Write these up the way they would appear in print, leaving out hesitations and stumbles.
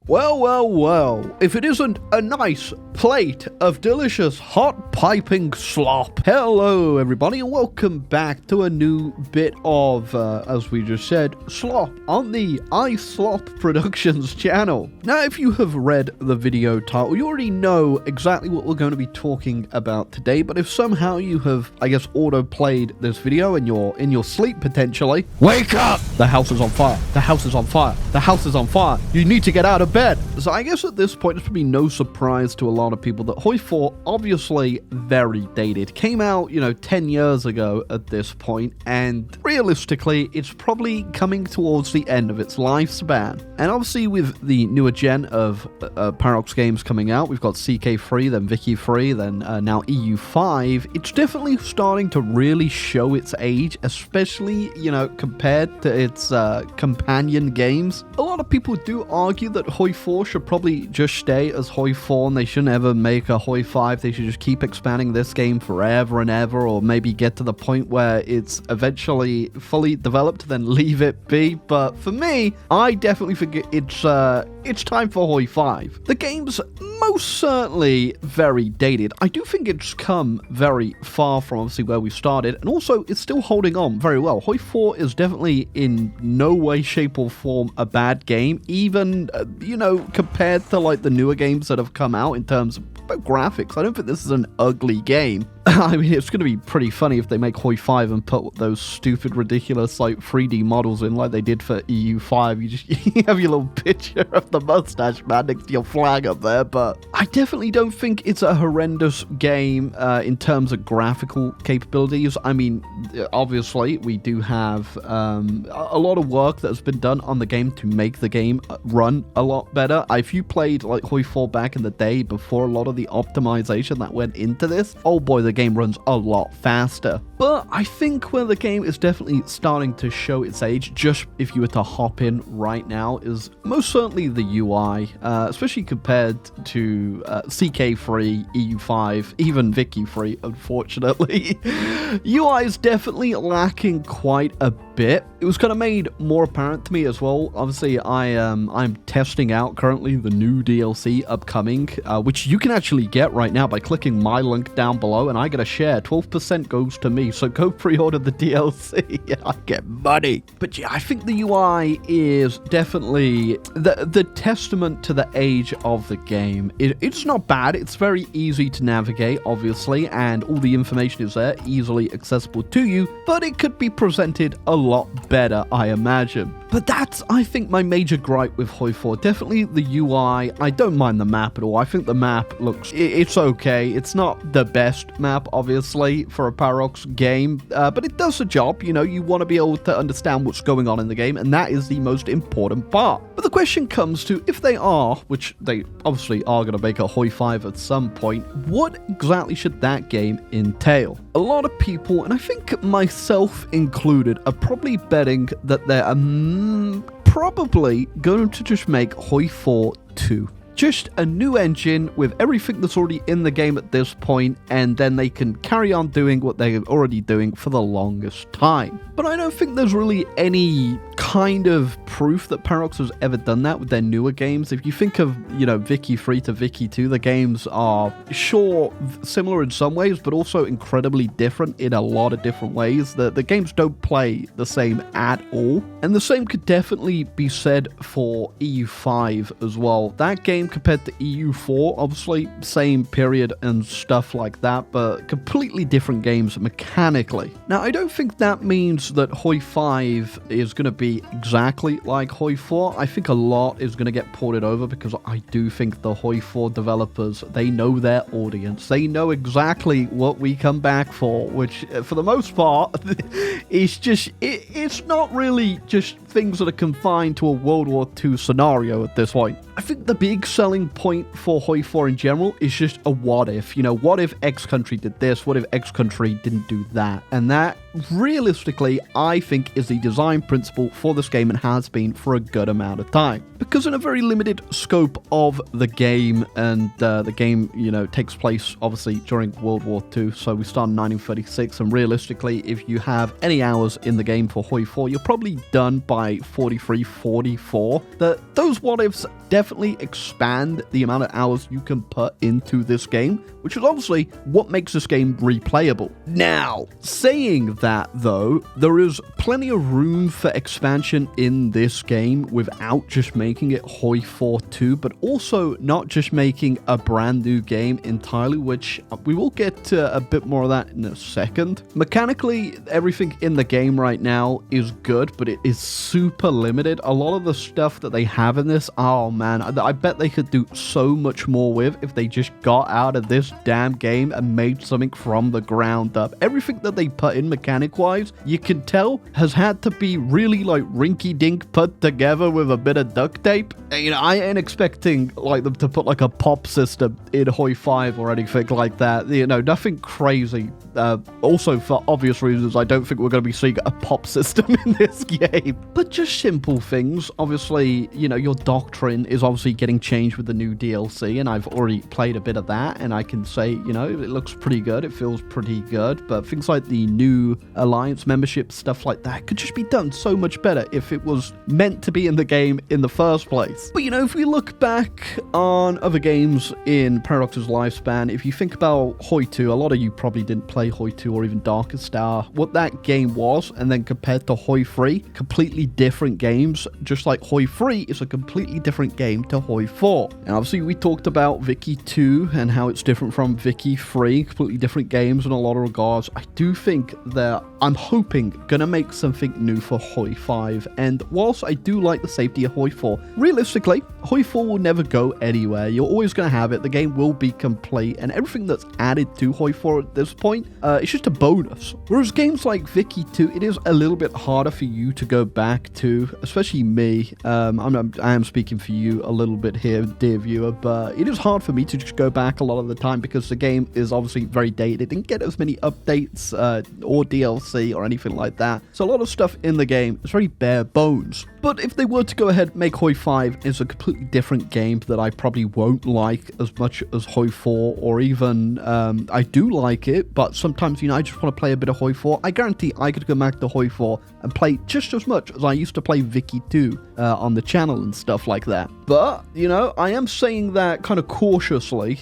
Well, well, well, if it isn't a nice plate of delicious hot piping slop. Hello everybody and welcome back to a new bit of, as we just said, slop on the iSlop Productions channel. Now if you have read the video title, you already know exactly what we're going to be talking about today, but if somehow you have, I guess, auto-played this video and you're in your sleep potentially, wake up! The house is on fire. The house is on fire. The house is on fire. You need to get out of bed. So I guess at this point, it's probably no surprise to a lot of people that Hoi 4, obviously very dated, came out, 10 years ago at this point, and realistically, it's probably coming towards the end of its lifespan. And obviously with the newer gen of Paradox games coming out, we've got CK3, then Vicky3, then now EU5, it's definitely starting to really show its age, especially, compared to its companion games. A lot of people do argue that Hoi 4 should probably just stay as Hoi 4 and they shouldn't ever make a Hoi 5. They should just keep expanding this game forever and ever, or maybe get to the point where it's eventually fully developed, then leave it be. But for me, I definitely think it's time for Hoi 5. The game's most certainly very dated. I do think it's come very far from obviously where we started, and also it's still holding on very well. Hoi 4 is definitely in no way, shape or form a bad game, even, compared to like the newer games that have come out in terms of graphics. I don't think this is an ugly game. I mean, it's going to be pretty funny if they make Hoi 5 and put those stupid, ridiculous, 3D models in like they did for EU5. You have your little picture of the mustache man next to your flag up there, but I definitely don't think it's a horrendous game in terms of graphical capabilities. I mean, obviously, we do have a lot of work that has been done on the game to make the game run a lot better. If you played like Hoi 4 back in the day before a lot of the optimization that went into this, oh boy, the game runs a lot faster. But I think where the game is definitely starting to show its age, just if you were to hop in right now, is most certainly the UI, especially compared to CK3, EU5, even Vicky3, unfortunately. UI is definitely lacking quite a bit. It was kind of made more apparent to me as well. Obviously, I'm testing out currently the new DLC upcoming, which you can actually get right now by clicking my link down below, and I get a share. 12% goes to me, so go pre-order the DLC. I get money. But yeah, I think the UI is definitely the testament to the age of the game. It's not bad. It's very easy to navigate, obviously, and all the information is there, easily accessible to you, but it could be presented a lot better, I imagine. But that's, I think, my major gripe with Hoi 4. Definitely the UI. I don't mind the map at all. I think the map looks, it's okay. It's not the best map, obviously, for a Paradox game, but it does the job. You want to be able to understand what's going on in the game, and that is the most important part. But the question comes to, if they are, which they obviously are going to make a Hoi 5 at some point, what exactly should that game entail? A lot of people, and I think myself included, are probably betting that they're probably going to just make Hoi 4 2. Just a new engine with everything that's already in the game at this point, and then they can carry on doing what they're already doing for the longest time. But I don't think there's really any kind of proof that Paradox has ever done that with their newer games. If you think of, Vicky 3 to Vicky 2, the games are, sure, similar in some ways, but also incredibly different in a lot of different ways. The games don't play the same at all. And the same could definitely be said for EU5 as well. That game compared to EU4, obviously same period and stuff like that, but completely different games mechanically. Now, I don't think that means that Hoi 5 is going to be exactly like Hoi 4. I think a lot is going to get ported over, because I do think the Hoi 4 developers, they know their audience. They know exactly what we come back for, which for the most part is just, it's not really just things that are confined to a World War II scenario at this point. I think the big selling point for Hoi 4 in general is just a what if. What if X country did this? What if X country didn't do that? And that, realistically, I think is the design principle for this game, and has been for a good amount of time. Because in a very limited scope of the game, and the game, takes place, obviously, during World War II, so we start in 1936, and realistically, if you have any hours in the game for Hoi 4, you're probably done by by 43, 44, that those what ifs definitely expand the amount of hours you can put into this game, which is obviously what makes this game replayable. Now, saying that though, there is plenty of room for expansion in this game without just making it Hoi 4.2, but also not just making a brand new game entirely, which we will get to a bit more of that in a second. Mechanically, everything in the game right now is good, but it is super limited. A lot of the stuff that they have in this, oh man, I bet they could do so much more with if they just got out of this damn game and made something from the ground up. Everything that they put in mechanic-wise, you can tell has had to be really like rinky-dink put together with a bit of duct tape. And, you know, I ain't expecting like them to put like a pop system in Hoi 5 or anything like that. You know, nothing crazy. Also, for obvious reasons, I don't think we're going to be seeing a pop system in this game. But just simple things. Obviously, you know, your doctrine is obviously getting changed with the new DLC, and I've already played a bit of that, and I can say, you know, it looks pretty good. It feels pretty good. But things like the new Alliance membership, stuff like that, could just be done so much better if it was meant to be in the game in the first place. But, you know, if we look back on other games in Paradox's lifespan, if you think about Hoi 2, a lot of you probably didn't play Hoi 2 or even Darkest Star, what that game was, and then compared to Hoi 3, completely different games. Just like Hoi 3 is a completely different game to Hoi 4. And obviously we talked about Vicky 2 and how it's different from Vicky 3, completely different games in a lot of regards. I do think that I'm hoping gonna make something new for Hoi 5, and whilst I do like the safety of Hoi 4, realistically, Hoi 4 will never go anywhere. You're always gonna have it, the game will be complete, and everything that's added to Hoi 4 at this point, it's just a bonus. Whereas games like Vicky 2, it is a little bit harder for you to go back to, especially me. I am speaking for you a little bit here, dear viewer, but it is hard for me to just go back a lot of the time because the game is obviously very dated. It didn't get as many updates or DLC or anything like that. So a lot of stuff in the game is very bare bones. But if they were to go ahead and make Hoi 5 is a completely different game that I probably won't like as much as Hoi 4, or even I do like it, but sometimes, you know, I just want to play a bit of Hoi 4. I guarantee I could go back to Hoi 4 and play just as much as I used to play Vicky 2 on the channel and stuff like that. But, you know, I am saying that kind of cautiously.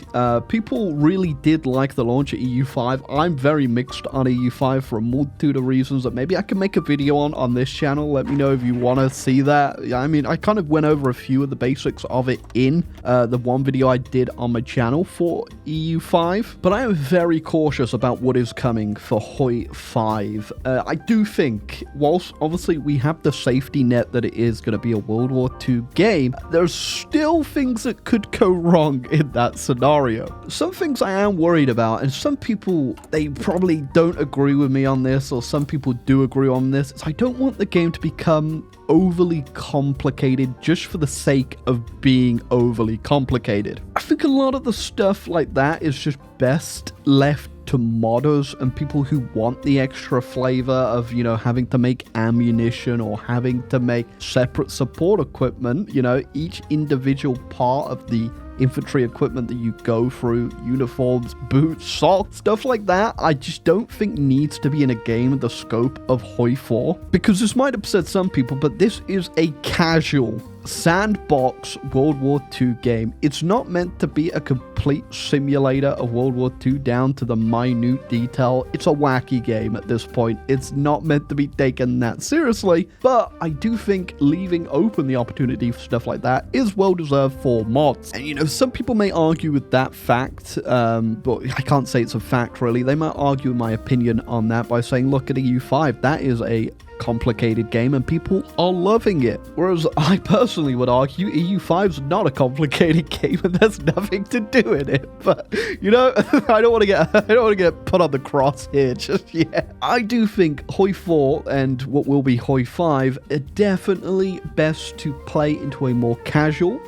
People really did like the launch of EU5. I'm very mixed on EU5 for a multitude of reasons that maybe I can make a video on this channel. Let me know if you want to see that. I mean, I kind of went over a few of the basics of it in the one video I did on my channel for EU5, but I am very cautious about what is coming for Hoi 5. I do think, whilst obviously we have the safety net that it is going to be a World War II game, there's still things that could go wrong in that scenario. Some things I am worried about, and some people, they probably don't agree with me on this, or some people do agree on this, is I don't want the game to become overly complicated just for the sake of being overly complicated. I think a lot of the stuff like that is just best left to modders and people who want the extra flavor of, you know, having to make ammunition or having to make separate support equipment. You know, each individual part of the infantry equipment that you go through, uniforms, boots, socks, stuff like that, I just don't think needs to be in a game in the scope of Hoi 4, because this might upset some people, but this is a casual sandbox World War II game. It's not meant to be a complete simulator of World War II down to the minute detail. It's a wacky game at this point. It's not meant to be taken that seriously, but I do think leaving open the opportunity for stuff like that is well deserved for mods. And, you know, some people may argue with that fact, but I can't say it's a fact really. They might argue my opinion on that by saying, look at EU5, that is a complicated game and people are loving it. Whereas I personally would argue EU5 is not a complicated game and there's nothing to do in it. But, you know, I don't want to get put on the cross here just yet. I do think Hoi 4 and what will be Hoi 5 are definitely best to play into a more casual.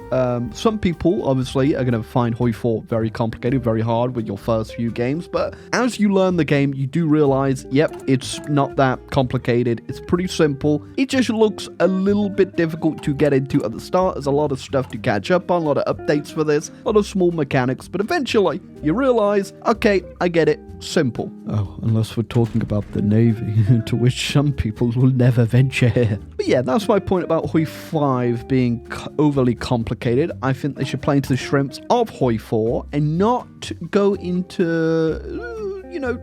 Some people obviously are going to find Hoi 4 very complicated, very hard with your first few games, but as you learn the game, you do realize, yep, it's not that complicated. It's pretty simple. It just looks a little bit difficult to get into at the start. There's a lot of stuff to catch up on, a lot of updates for this, a lot of small mechanics, but eventually you realize, okay, I get it. Simple. Oh, unless we're talking about the Navy, to which some people will never venture here. But yeah, that's my point about Hoi 5 being overly complicated. I think they should play into the strengths of Hoi 4 and not go into,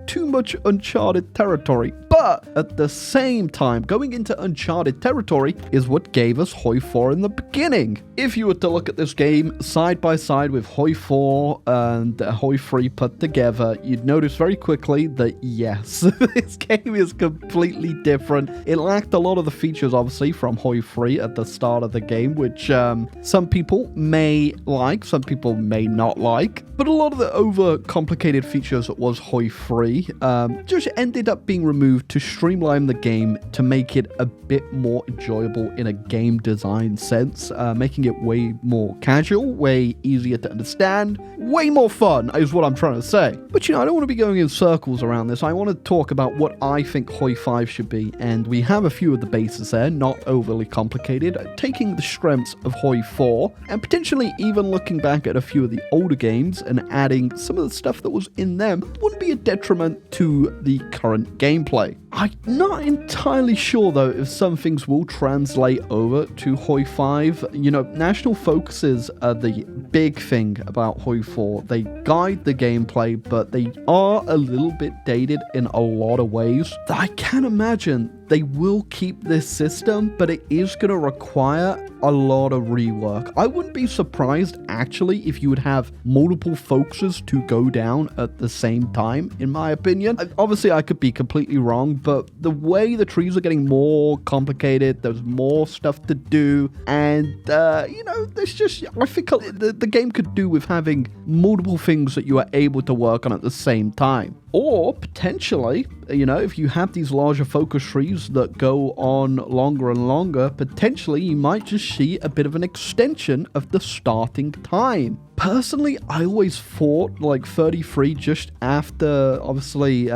too much uncharted territory. But at the same time, going into uncharted territory is what gave us Hoi 4 in the beginning. If you were to look at this game side by side with Hoi 4 and Hoi 3 put together, you'd notice very quickly that yes, this game is completely different. It lacked a lot of the features, obviously, from Hoi 3 at the start of the game, which some people may like, some people may not like. But a lot of the over-complicated features that was Hoi 3 just ended up being removed to streamline the game to make it a bit more enjoyable in a game design sense, making it way more casual, way easier to understand, way more fun is what I'm trying to say. But I don't want to be going in circles around this. I want to talk about what I think Hoi 5 should be, and we have a few of the bases there, not overly complicated, taking the strengths of Hoi 4 and potentially even looking back at a few of the older games and adding some of the stuff that was in them wouldn't be a detriment to the current gameplay. I'm not entirely sure though if some things will translate over to Hoi 5. National focuses are the big thing about Hoi 4. They guide the gameplay, but they are a little bit dated in a lot of ways. I can imagine they will keep this system, but it is going to require a lot of rework. I wouldn't be surprised, actually, if you would have multiple focuses to go down at the same time, in my opinion. Obviously, I could be completely wrong, but the way the trees are getting more complicated, there's more stuff to do, and, there's just, I think the game could do with having multiple things that you are able to work on at the same time. Or, potentially, if you have these larger focus trees that go on longer and longer, potentially you might just see a bit of an extension of the starting time. Personally, I always thought 33 just after, obviously,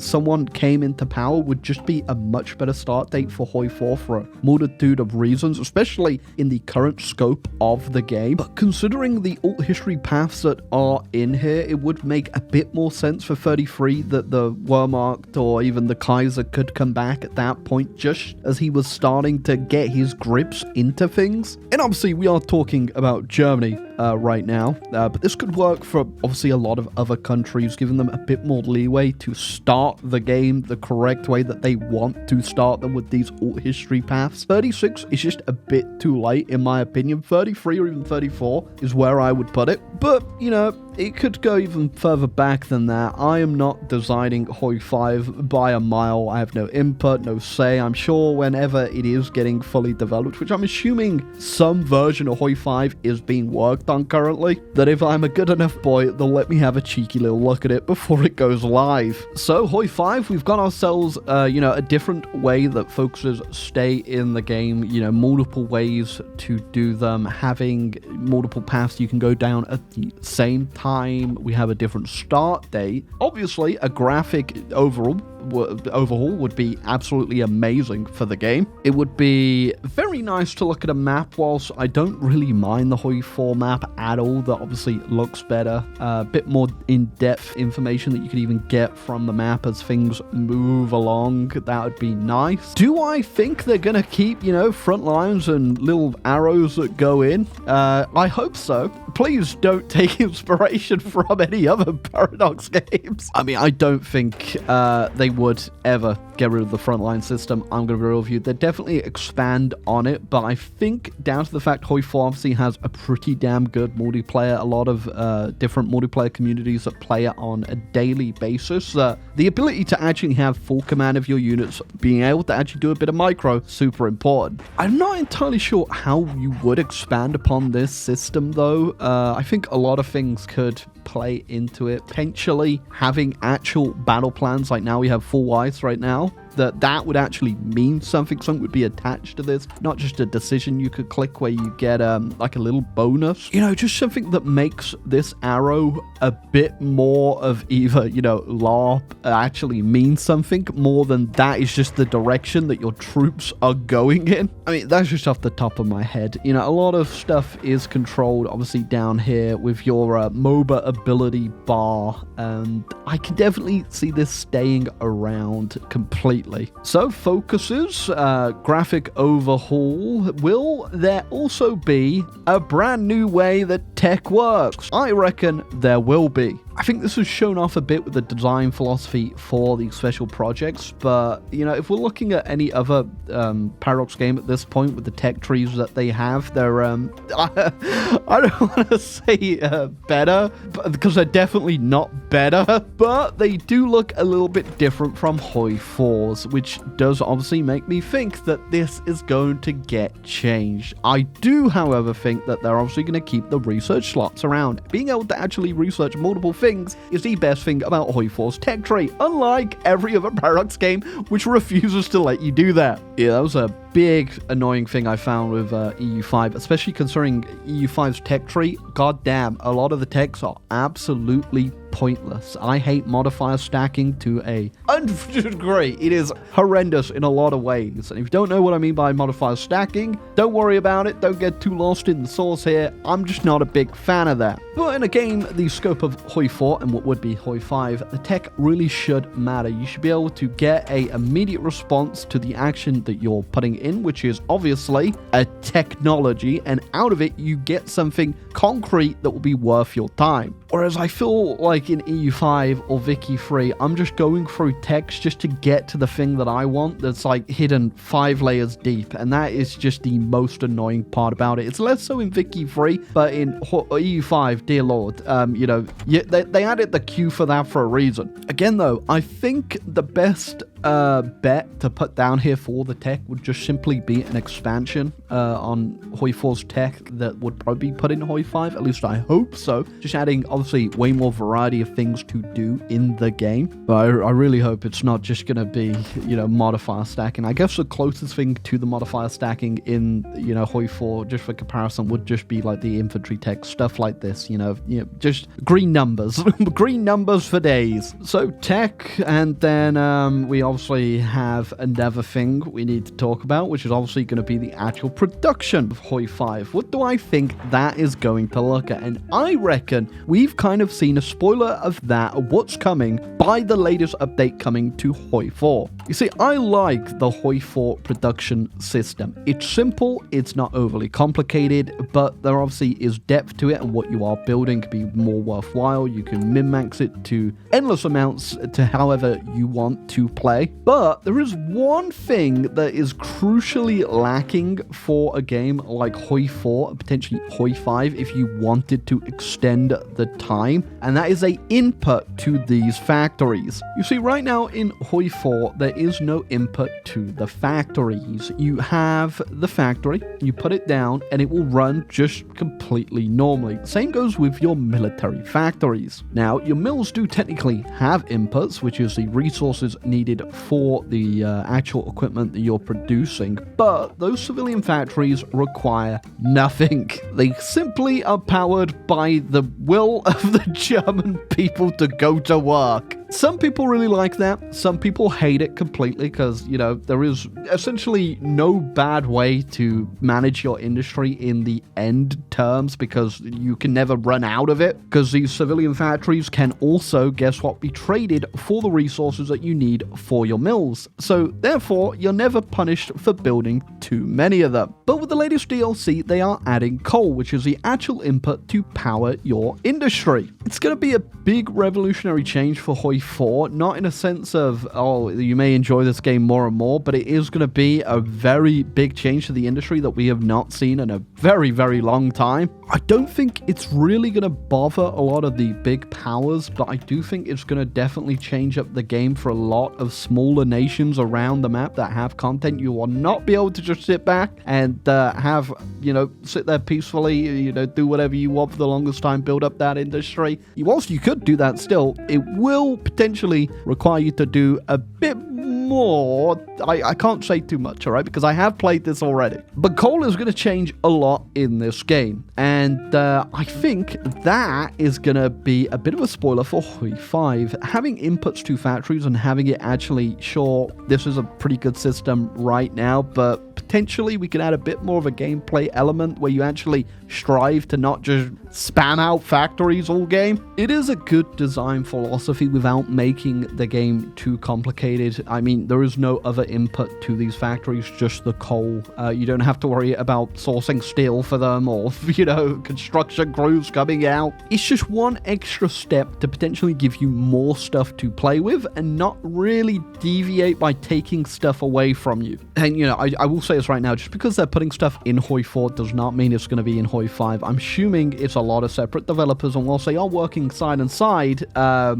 someone came into power would just be a much better start date for Hoi 4 for a multitude of reasons, especially in the current scope of the game. But considering the alt history paths that are in here, it would make a bit more sense for 33 that the Wehrmacht or even the Kaiser could come back at that point, just as he was starting to get his grips into things. And obviously, we are talking about Germany right now, but this could work for obviously a lot of other countries, giving them a bit more leeway to start the game the correct way that they want to start them with these alt history paths. 36 is just a bit too late in my opinion. 33 or even 34 is where I would put it, but it could go even further back than that. I am not designing Hoi 5 by a mile. I have no input, no say. I'm sure whenever it is getting fully developed, which I'm assuming some version of Hoi 5 is being worked on currently, that if I'm a good enough boy, they'll let me have a cheeky little look at it before it goes live. So Hoi 5, we've got ourselves, a different way that focuses stay in the game, multiple ways to do them, having multiple paths you can go down at the same time. We have a different start date. Obviously, a graphic overhaul would be absolutely amazing for the game. It would be very nice to look at a map, whilst I don't really mind the Hoi 4 map at all. That obviously looks better. A bit more in-depth information that you could even get from the map as things move along. That would be nice. Do I think they're going to keep, front lines and little arrows that go in? I hope so. Please don't take inspiration from any other Paradox games. I mean, I don't think they would ever get rid of the frontline system. I'm going to be real with you. They definitely expand on it, but I think down to the fact Hoi 4 obviously has a pretty damn good multiplayer, a lot of different multiplayer communities that play it on a daily basis. The ability to actually have full command of your units, being able to actually do a bit of micro, super important. I'm not entirely sure how you would expand upon this system though. I think a lot of things could play into it. Potentially having actual battle plans, like now we have full ice right now. that would actually mean something would be attached to this, not just a decision you could click where you get like a little bonus, just something that makes this arrow a bit more of either, LARP actually means something more than that is just the direction that your troops are going in. I mean, that's just off the top of my head. A lot of stuff is controlled obviously down here with your MOBA ability bar, and I can definitely see this staying around completely. So focuses, graphic overhaul. Will there also be a brand new way that tech works? I reckon there will be. I think this was shown off a bit with the design philosophy for these special projects, but, if we're looking at any other Paradox game at this point with the tech trees that they have, they're, I don't want to say better, because they're definitely not better, but they do look a little bit different from Hoi 4's, which does obviously make me think that this is going to get changed. I do, however, think that they're obviously going to keep the research slots around. Being able to actually research multiple things is the best thing about Hoi 4's tech tree, unlike every other Paradox game which refuses to let you do that. Yeah, that was a big annoying thing I found with EU5, especially considering EU5's tech tree. God damn, a lot of the techs are absolutely pointless. I hate modifier stacking to a 100th degree. It is horrendous in a lot of ways. And if you don't know what I mean by modifier stacking, don't worry about it. Don't get too lost in the source here. I'm just not a big fan of that. But in a game the scope of Hoi 4 and what would be Hoi 5, the tech really should matter. You should be able to get a immediate response to the action that you're putting in, which is obviously a technology, and out of it you get something concrete that will be worth your time. Whereas I feel like in EU5 or Vicky 3, I'm just going through text just to get to the thing that I want that's like hidden 5 layers deep, and that is just the most annoying part about it. It's less so in Vicky 3, but in EU5, dear lord, they added the queue for that for a reason. Again though, I think the best bet to put down here for the tech would just simply be an expansion on Hoi 4's tech that would probably be put in Hoi 5, at least I hope so. Just adding obviously way more variety of things to do in the game, but I really hope it's not just gonna be modifier stacking. I guess the closest thing to the modifier stacking in Hoi 4, just for comparison, would just be like the infantry tech, stuff like this, just green numbers green numbers for days. So tech, and then we obviously have another thing we need to talk about, which is obviously going to be the actual production of Hoi 5. What do I think that is going to look at? And I reckon we've kind of seen a spoiler of that, of what's coming by the latest update coming to Hoi 4. You see, I like the Hoi 4 production system. It's simple, it's not overly complicated, but there obviously is depth to it, and what you are building can be more worthwhile. You can min-max it to endless amounts to however you want to play. But there is one thing that is crucially lacking for a game like Hoi 4, potentially Hoi 5, if you wanted to extend the time, and that is a input to these factories. You see, right now in Hoi 4, there is no input to the factories. You have the factory, you put it down, and it will run just completely normally. Same goes with your military factories. Now, your mills do technically have inputs, which is the resources needed for the actual equipment that you're producing, but those civilian factories require nothing. They simply are powered by the will of the German people to go to work. Some people really like that. Some people hate it completely because, there is essentially no bad way to manage your industry in the end terms, because you can never run out of it, because these civilian factories can also, guess what, be traded for the resources that you need for your mills. So therefore, you're never punished for building too many of them. But with the latest DLC, they are adding coal, which is the actual input to power your industry. It's going to be a big revolutionary change for Hoi 4, not in a sense of, oh, you may enjoy this game more and more, but it is going to be a very big change to the industry that we have not seen in a very, very long time. I don't think it's really going to bother a lot of the big powers, but I do think it's going to definitely change up the game for a lot of smaller nations around the map that have content. You will not be able to just sit back and have, sit there peacefully, do whatever you want for the longest time, build up that industry. Whilst you could do that still, it will potentially require you to do a bit more. I can't say too much, all right, because I have played this already. But coal is going to change a lot in this game, and I think that is going to be a bit of a spoiler for Hoi 5. Having inputs to factories and having it actually, sure, this is a pretty good system right now, but potentially we can add a bit more of a gameplay element where you actually strive to not just spam out factories all game. It is a good design philosophy without making the game too complicated. I mean, there is no other input to these factories, just the coal. You don't have to worry about sourcing steel for them or, construction crews coming out. It's just one extra step to potentially give you more stuff to play with and not really deviate by taking stuff away from you. And, I will say this right now, just because they're putting stuff in Hoi 4 does not mean it's going to be in Hoi 5. I'm assuming it's a lot of separate developers, and whilst they are working side and side, they're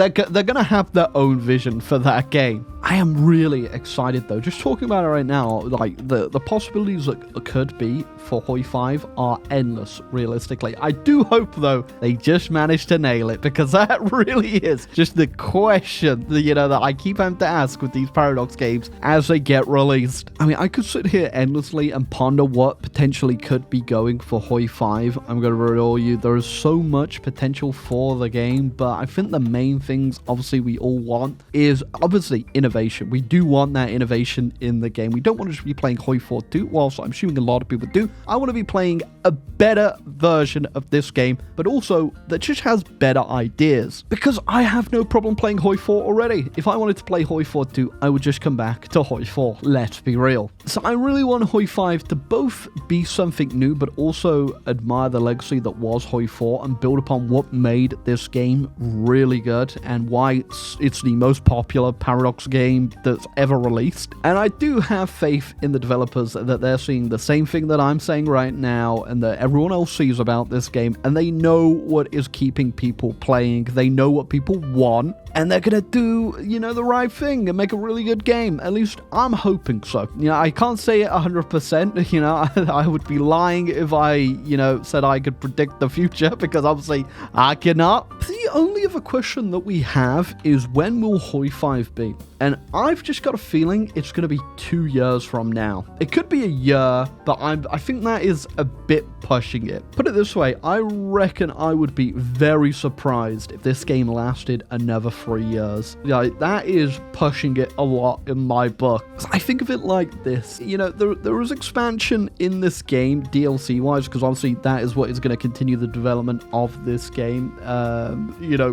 going to have their own vision for that game. I am really excited though. Just talking about it right now, like the possibilities that could be for Hoi 5 are endless, realistically. I do hope though they just manage to nail it, because that really is just the question that I keep having to ask with these Paradox games as they get released. I mean, I could sit here endlessly and ponder what potentially could be going for Hoi 5. I'm going to assure you there is so much potential for the game, but I think the main things obviously we all want is obviously innovation. We do want that innovation in the game. We don't want to just be playing Hoi 4 2, whilst I'm assuming a lot of people do. I want to be playing a better version of this game, but also that just has better ideas, because I have no problem playing Hoi 4 already. If I wanted to play Hoi 4 2, I would just come back to Hoi 4. Let's be real. So I really want Hoi 5 to both be something new, but also admire the legacy that was Hoi 4 and build upon what made this game really good and why it's the most popular Paradox game that's ever released. And I do have faith in the developers that they're seeing the same thing that I'm saying right now and that everyone else sees about this game, and they know what is keeping people playing. They know what people want, and they're gonna do, the right thing and make a really good game. At least I'm hoping so. I can't say it 100%. I would be lying if I, said I could predict the future, because obviously I cannot. The only other question that we have is, when will Hoi 5 be? And I've just got a feeling it's going to be 2 years from now. It could be a year, but I think that is a bit pushing it. Put it this way, I reckon I would be very surprised if this game lasted another 3 years. That is pushing it a lot in my book. I think of it like this. There is expansion in this game, DLC-wise, because obviously that is what is going to continue the development of this game,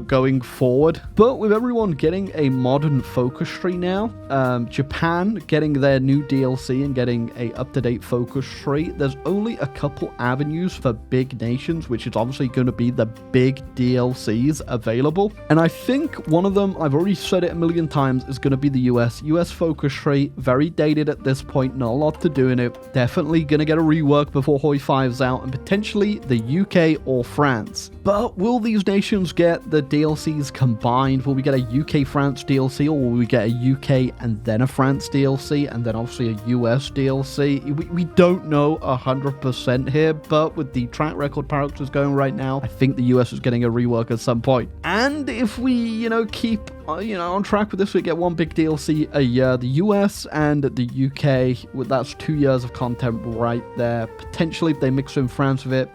going forward. But with everyone getting a modern focus tree now, Japan getting their new DLC and getting a up-to-date focus tree, there's only a couple avenues for big nations, which is obviously going to be the big DLCs available. And I think one of them, I've already said it a million times, is going to be the US. US focus tree, very dated at this point, not a lot to do in it. Definitely going to get a rework before Hoi 5's out, and potentially the UK or France. But will these nations get the DLCs combined? Will we get a UK-France DLC, or will we get a UK and then a France DLC, and then obviously a US DLC? We don't know 100% here, but with the track record Paradox is going right now, I think the US is getting a rework at some point. And if we, keep on track with this, we get one big DLC a year. The US and the UK, that's 2 years of content right there. Potentially, if they mix in France with it,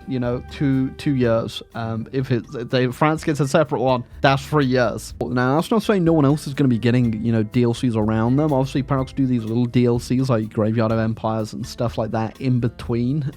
2 years. If France gets a separate one, that's 3 years. Now, that's not saying no one else is going to be getting, DLCs around them. Obviously, Paradox do these little DLCs like Graveyard of Empires and stuff like that in between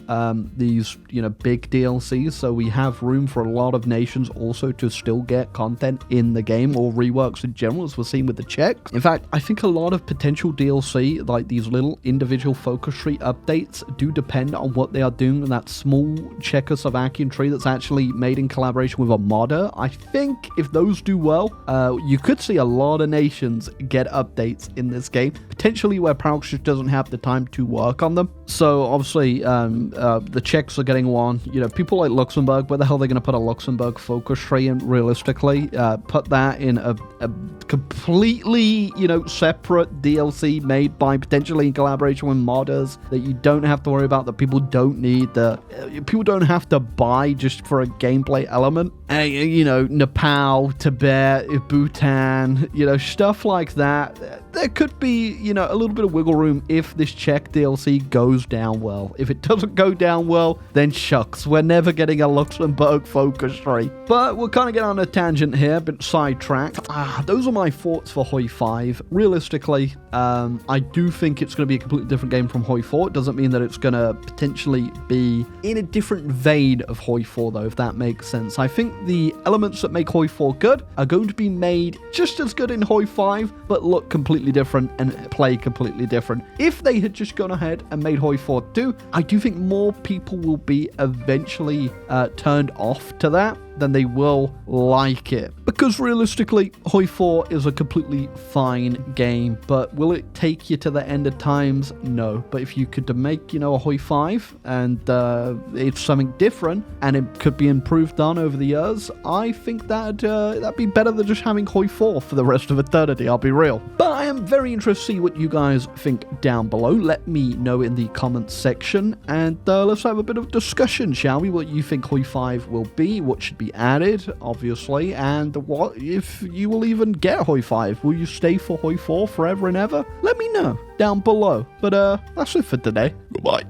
these, big DLCs. So we have room for a lot of nations also to still get content in the game, or reworks in general, as we're seeing with the Czechs. In fact, I think a lot of potential DLC, like these little individual focus tree updates, do depend on what they are doing in that small Czechoslovakian tree that's actually made in collaboration with a modder. I think if those do well, you could see a lot of nations get updates in this game, potentially where Paradox just doesn't have the time to work on them. So obviously, the Czechs are getting one. People like Luxembourg, where the hell are they going to put a Luxembourg focus tree in, realistically? Put that in a completely, separate DLC made by potentially in collaboration with modders that you don't have to worry about, that people don't need, that people don't have to buy just for a gameplay element. Nepal, Tibet, Bhutan, stuff like that. there could be, you know, a little bit of wiggle room if this Czech DLC goes down well. If it doesn't go down well, then shucks, we're never getting a Luxembourg focus tree. But we'll kind of get on a tangent here, but sidetracked. Those are my thoughts for Hoi 5. Realistically, I do think it's going to be a completely different game from Hoi 4. It doesn't mean that it's going to potentially be in a different vein of Hoi 4, though, if that makes sense. I think the elements that make Hoi 4 good are going to be made just as good in Hoi 5, but look completely different and play completely different. If they had just gone ahead and made Hoi 4 2, I do think more people will be eventually turned off to that than they will like it. Because realistically, Hoi 4 is a completely fine game, but will it take you to the end of times? No. But if you could make, you know, a Hoi 5 and it's something different and it could be improved on over the years, I think that'd be better than just having Hoi 4 for the rest of eternity, I'll be real. But I am very interested to see what you guys think down below. Let me know in the comments section, and let's have a bit of discussion, shall we? What you think Hoi 5 will be, what should be added, obviously, and what if you will even get Hoi 5. Will you stay for Hoi 4 forever and ever? Let me know down below. But that's it for today. Goodbye.